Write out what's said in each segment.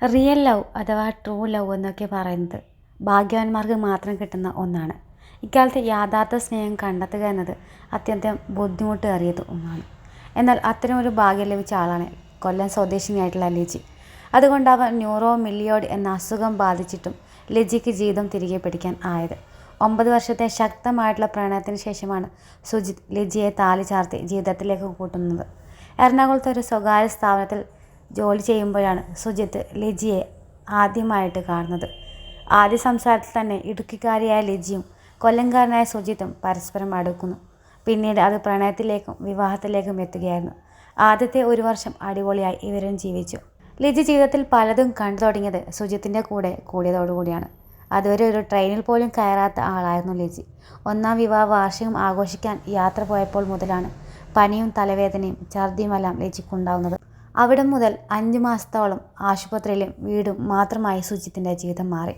Real love അഥവാ true love എന്നൊക്കെ പറയുന്നത് ഭാഗ്യവാന്മാർക്ക് മാത്രം കിട്ടുന്ന ഒന്നാണ്. ഇക്കാലത്ത് യഥാർത്ഥ സ്നേഹം കണ്ടെത്തുക എന്നത് അത്യന്തം ബുദ്ധിമുട്ടേറിയത് ഒന്നാണ്. എന്നാൽ അത്തരമൊരു ഭാഗ്യം ലഭിച്ച ആളാണ് കൊല്ലം സ്വദേശിനിയായിട്ടുള്ള ലിജി. അതുകൊണ്ടാവാം ന്യൂറോ മിലിയോയിഡ് എന്ന അസുഖം ബാധിച്ചിട്ടും ലിജിക്ക് ജീവിതം തിരികെ പിടിക്കാൻ ആയത്. 9 വർഷത്തെ ശക്തമായിട്ടുള്ള പ്രണയത്തിന് ശേഷമാണ് സുജിത്ത് ലിജിയെ താലി ചാർത്തി ജീവിതത്തിലേക്ക് കൂട്ടുന്നത്. എറണാകുളത്തെ ഒരു സ്വകാര്യ സ്ഥാപനത്തിൽ ജോലി ചെയ്യുമ്പോഴാണ് സുജിത്ത് ലിജിയെ ആദ്യമായിട്ട് കാണുന്നത്. ആദ്യ സംസാരത്തിൽ തന്നെ ഇടുക്കിക്കാരിയായ ലിജിയും കൊല്ലംകാരനായ സുജിത്തും പരസ്പരം അടുക്കുന്നു. പിന്നീട് അത് പ്രണയത്തിലേക്കും വിവാഹത്തിലേക്കും എത്തുകയായിരുന്നു. ആദ്യത്തെ 1 വർഷം അടിപൊളിയായി ഇവരും ജീവിച്ചു. ലിജി ജീവിതത്തിൽ പലതും കണ്ടു തുടങ്ങിയത് സുജിത്തിൻ്റെ കൂടെ കൂടിയതോടുകൂടിയാണ്. അതുവരെ ഒരു ട്രെയിനിൽ പോലും കയറാത്ത ആളായിരുന്നു ലിജി. 1ാം വിവാഹ വാർഷികം ആഘോഷിക്കാൻ യാത്ര പോയപ്പോൾ മുതലാണ് പനിയും തലവേദനയും ഛർദിയുമെല്ലാം ലിജിക്കുണ്ടാവുന്നത്. അവിടെ മുതൽ 5 മാസത്തോളം ആശുപത്രിയിലും വീടും മാത്രമായി സുജിത്തിൻ്റെ ജീവിതം മാറി.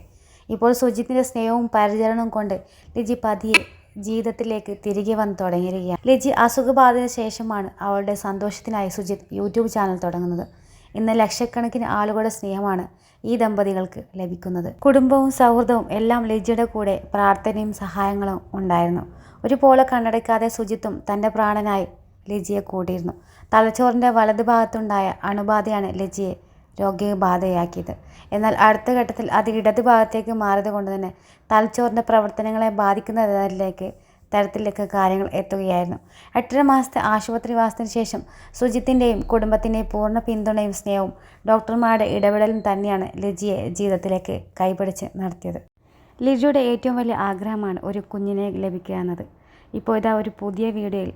ഇപ്പോൾ സുജിത്തിൻ്റെ സ്നേഹവും പരിചരണവും കൊണ്ട് ലിജി പതിയെ ജീവിതത്തിലേക്ക് തിരികെ വന്ന് തുടങ്ങിയിരിക്കുകയാണ്. ലിജി അസുഖബാധിതന് ശേഷമാണ് അവളുടെ സന്തോഷത്തിനായി സുജിത്ത് യൂട്യൂബ് ചാനൽ തുടങ്ങുന്നത്. ഇന്ന് ലക്ഷക്കണക്കിന് ആളുകളുടെ സ്നേഹമാണ് ഈ ദമ്പതികൾക്ക് ലഭിക്കുന്നത്. കുടുംബവും സൗഹൃദവും എല്ലാം ലിജിയുടെ കൂടെ പ്രാർത്ഥനയും സഹായങ്ങളും ഉണ്ടായിരുന്നു. ഒരുപോലെ കണ്ണടയ്ക്കാതെ സുജിത്തും തൻ്റെ പ്രാണനായി ലിജിയെ കൂട്ടിയിരുന്നു. തലച്ചോറിൻ്റെ വലതു ഭാഗത്തുണ്ടായ അണുബാധയാണ് ലിജിയെ രോഗബാധയാക്കിയത്. എന്നാൽ അടുത്ത ഘട്ടത്തിൽ അത് ഇടതു ഭാഗത്തേക്ക് മാറിയത് കൊണ്ട് തന്നെ തലച്ചോറിൻ്റെ പ്രവർത്തനങ്ങളെ ബാധിക്കുന്ന തരത്തിലേക്ക് കാര്യങ്ങൾ എത്തുകയായിരുന്നു. 8.5 മാസത്തെ ആശുപത്രിവാസത്തിന് ശേഷം സുജിത്തിൻ്റെയും കുടുംബത്തിൻ്റെയും പൂർണ്ണ പിന്തുണയും സ്നേഹവും ഡോക്ടർമാരുടെ ഇടപെടലും തന്നെയാണ് ലിജിയെ ജീവിതത്തിലേക്ക് കൈപിടിച്ച് നടത്തിയത്. ലിജിയുടെ ഏറ്റവും വലിയ ആഗ്രഹമാണ് ഒരു കുഞ്ഞിനെ ലഭിക്കുക എന്നത്. ഇപ്പോൾ ഇതാ ഒരു പുതിയ വീഡിയോയിൽ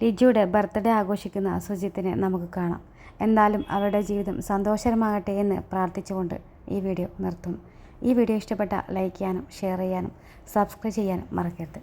ലിജിയുടെ ബർത്ത്ഡേ ആഘോഷിക്കുന്ന സുജിത്തിനെ നമുക്ക് കാണാം. എന്തായാലും അവരുടെ ജീവിതം സന്തോഷകരമാകട്ടെ എന്ന് പ്രാർത്ഥിച്ചുകൊണ്ട് ഈ വീഡിയോ നിർത്തുന്നു. ഈ വീഡിയോ ഇഷ്ടപ്പെട്ട ലൈക്ക് ചെയ്യാനും ഷെയർ ചെയ്യാനും സബ്സ്ക്രൈബ് ചെയ്യാനും മറക്കരുത്.